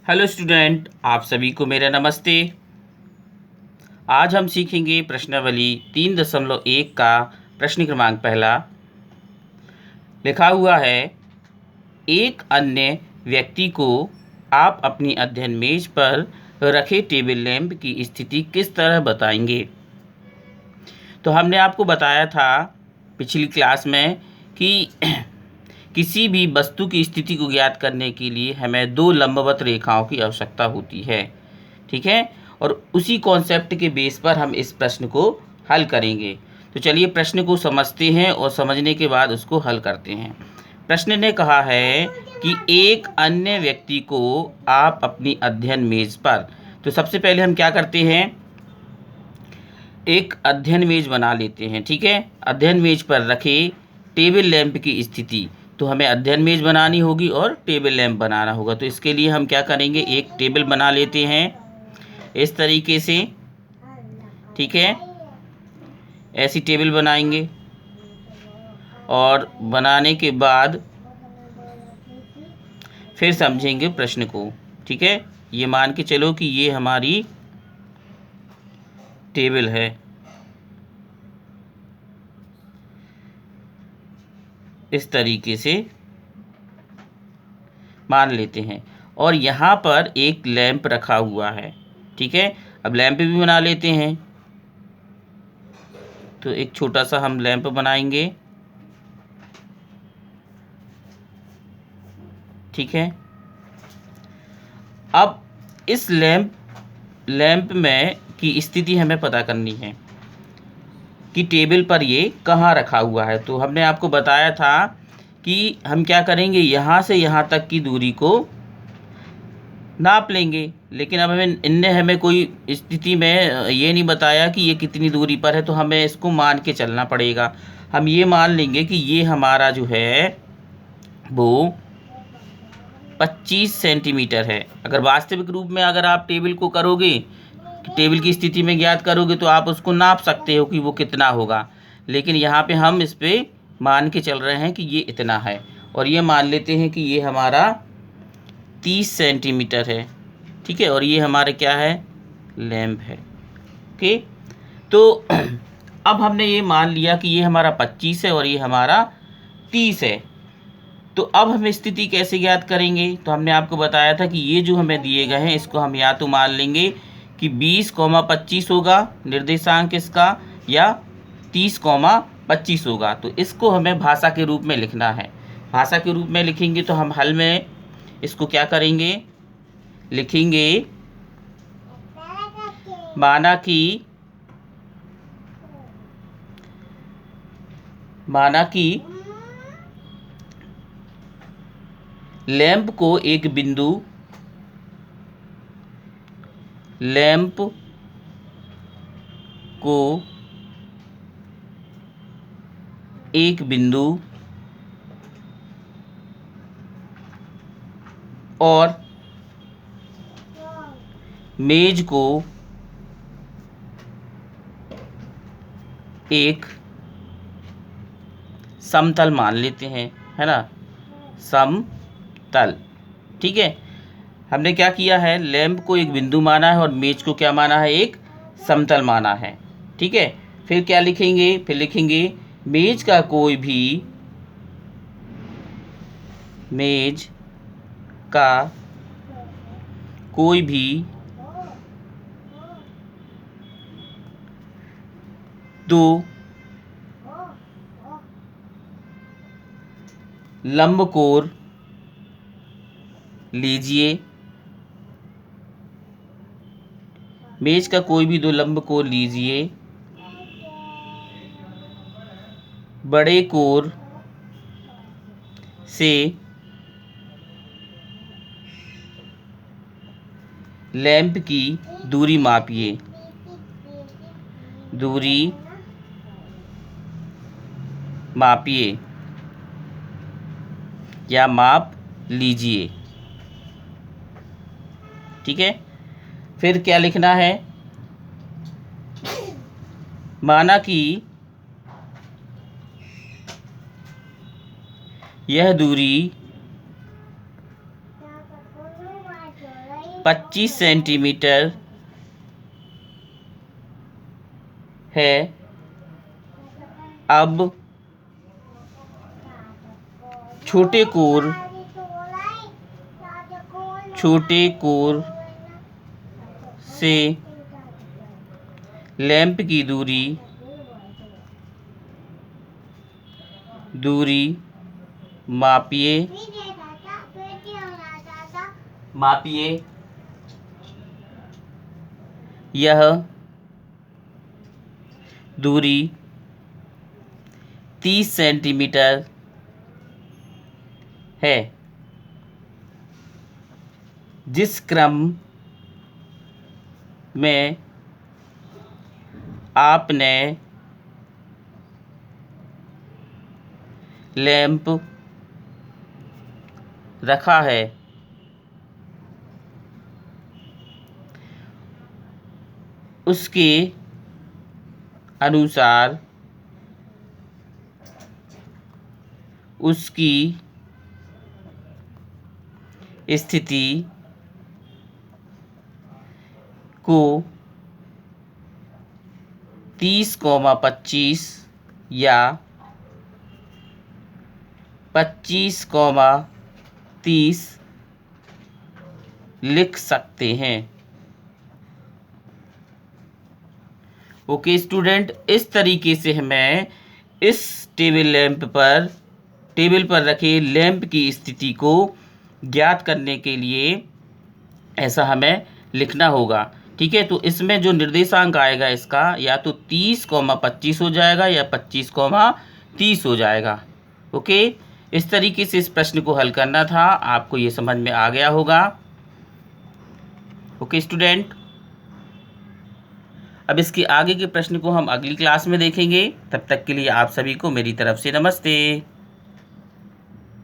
Hello student, आप सभी को मेरा नमस्ते। आज हम सीखेंगे प्रश्नावली 3.1 का प्रश्न क्रमांक पहला। लिखा हुआ है, एक अन्य व्यक्ति को आप अपनी अध्ययन मेज पर रखे टेबल लैंप की स्थिति किस तरह बताएंगे। तो हमने आपको बताया था पिछली क्लास में कि किसी भी वस्तु की स्थिति को ज्ञात करने के लिए हमें दो लंबवत रेखाओं की आवश्यकता होती है। ठीक है, और उसी कॉन्सेप्ट के बेस पर हम इस प्रश्न को हल करेंगे। तो चलिए प्रश्न को समझते हैं और समझने के बाद उसको हल करते हैं। प्रश्न ने कहा है कि एक अन्य व्यक्ति को आप अपनी अध्ययन मेज पर, तो सबसे पहले हम क्या करते हैं, एक अध्ययन मेज बना लेते हैं। ठीक है, अध्ययन मेज पर रखे टेबल लैंप की स्थिति, तो हमें अध्ययन मेज बनानी होगी और टेबल लैंप बनाना होगा। तो इसके लिए हम क्या करेंगे, एक टेबल बना लेते हैं इस तरीके से। ठीक है, ऐसी टेबल बनाएंगे और बनाने के बाद फिर समझेंगे प्रश्न को। ठीक है, ये मान के चलो कि ये हमारी टेबल है। इस तरीके से मान लेते हैं और यहाँ पर एक लैंप रखा हुआ है। ठीक है, अब लैंप भी बना लेते हैं। तो एक छोटा सा हम लैंप बनाएंगे। ठीक है, अब इस लैंप में की स्थिति हमें पता करनी है कि टेबल पर ये कहाँ रखा हुआ है। तो हमने आपको बताया था कि हम क्या करेंगे, यहाँ से यहाँ तक की दूरी को नाप लेंगे। लेकिन अब हमें कोई स्थिति में ये नहीं बताया कि ये कितनी दूरी पर है, तो हमें इसको मान के चलना पड़ेगा। हम ये मान लेंगे कि ये हमारा जो है वो 25 सेंटीमीटर है। अगर वास्तविक रूप में अगर आप टेबल को करोगे, टेबल की स्थिति में ज्ञात करोगे, तो आप उसको नाप सकते हो कि वो कितना होगा। लेकिन यहाँ पे हम इस पर मान के चल रहे हैं कि ये इतना है, और ये मान लेते हैं कि ये हमारा 30 सेंटीमीटर है। ठीक है, और ये हमारे क्या है, लैंप है। ओके, तो अब हमने ये मान लिया कि ये हमारा 25 है और ये हमारा 30 है। तो अब हम स्थिति कैसे ज्ञात करेंगे, तो हमने आपको बताया था कि ये जो हमें दिए गए हैं इसको हम या तो मान लेंगे कि 20,25 होगा निर्देशांक इसका, या 30,25 होगा। तो इसको हमें भाषा के रूप में लिखना है। भाषा के रूप में लिखेंगे तो हम हल में इसको क्या करेंगे, लिखेंगे माना कि लैंप को एक बिंदु और मेज को एक समतल मान लेते हैं, है ना, समतल। ठीक है, हमने क्या किया है, लैंप को एक बिंदु माना है और मेज को क्या माना है, एक समतल माना है। ठीक है, फिर क्या लिखेंगे, फिर लिखेंगे मेज का कोई भी दो लंबकोर लीजिए। मेज का कोई भी दो लंबकोर लीजिए, बड़े कोर से लैंप की दूरी मापिए या माप लीजिए। ठीक है, फिर क्या लिखना है, माना कि यह दूरी 25 सेंटीमीटर है। अब छोटे कोर से लैंप की दूरी मापिए। यह दूरी 30 सेंटीमीटर है। जिस क्रम में आपने लैंप रखा है, उसके अनुसार उसकी स्थिति को 30,25 या 25,30 लिख सकते हैं। ओके स्टूडेंट, इस तरीके से हमें इस टेबल पर रखे लैंप की स्थिति को ज्ञात करने के लिए ऐसा हमें लिखना होगा। ठीक है, तो इसमें जो निर्देशांक आएगा इसका या तो 30,25 हो जाएगा या 25,30 हो जाएगा। ओके, इस तरीके से इस प्रश्न को हल करना था। आपको ये समझ में आ गया होगा। ओके स्टूडेंट, अब इसके आगे के प्रश्न को हम अगली क्लास में देखेंगे। तब तक के लिए आप सभी को मेरी तरफ से नमस्ते।